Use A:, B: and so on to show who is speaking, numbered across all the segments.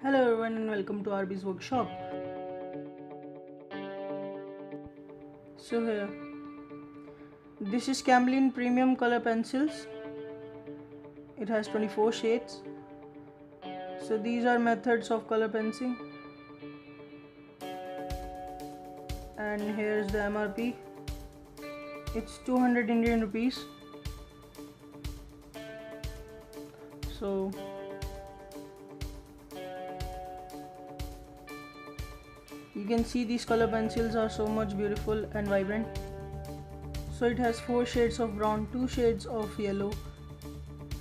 A: Hello everyone and welcome to RB's workshop. So here, this is Camlin premium color pencils. It has 24 shades. So these are methods of color penciling. And here's the MRP. It's 200 Indian rupees. So you can see these color pencils are so much beautiful and vibrant. So it has 4 shades of brown, 2 shades of yellow,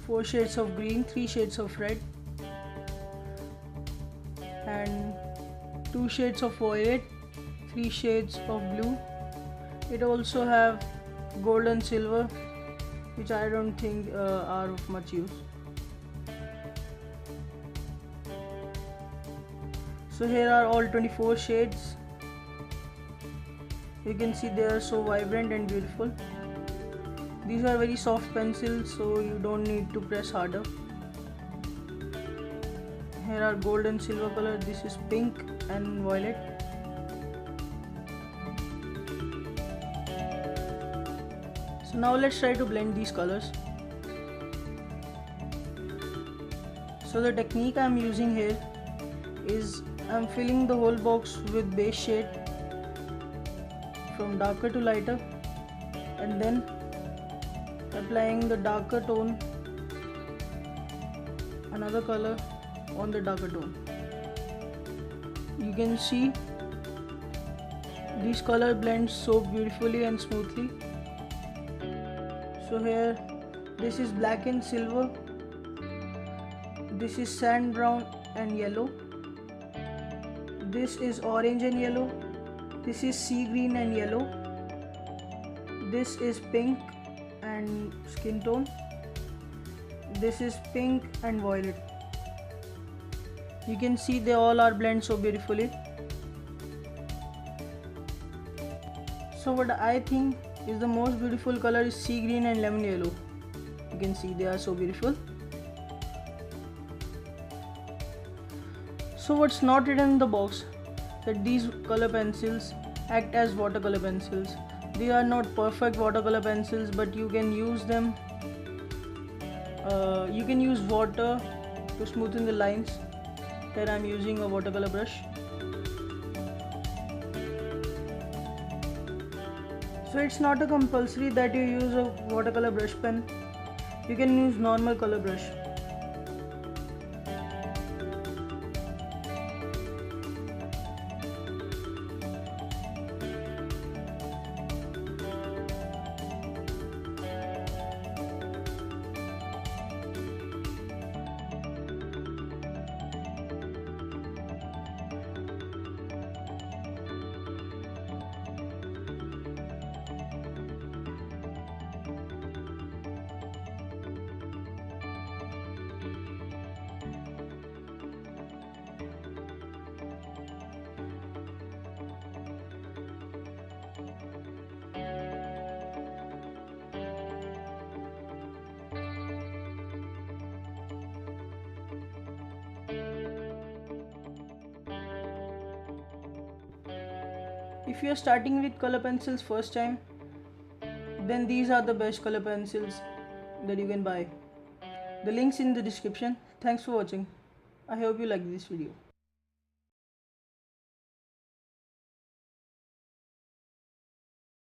A: 4 shades of green, 3 shades of red, and 2 shades of violet, 3 shades of blue. It also have gold and silver, which I don't think are of much use. So here are all 24 shades. You can see they are so vibrant and beautiful. These are very soft pencils, so you don't need to press harder. Here are gold and silver color. This is pink and violet. So now let's try to blend these colors. So the technique I'm using here is I'm filling the whole box with base shade from darker to lighter and then applying the darker tone, another color on the darker tone. You can see these color blends so beautifully and smoothly. So here, this is black and silver, this is sand brown and yellow, this is orange and yellow, this is sea green and yellow, this is pink and skin tone, this is pink and violet. You can see they all are blended so beautifully. So what I think is the most beautiful color is sea green and lemon yellow. You can see they are so beautiful. So what's not written in the box, that these color pencils act as watercolor pencils. They are not perfect watercolor pencils, but you can use them. You can use water to smoothen the lines. Here I am using a watercolor brush. So it's not a compulsory that you use a watercolor brush pen. You can use normal color brush. If you are starting with color pencils first time, then these are the best color pencils that you can buy. The link's in the description. Thanks for watching. I hope you like this video.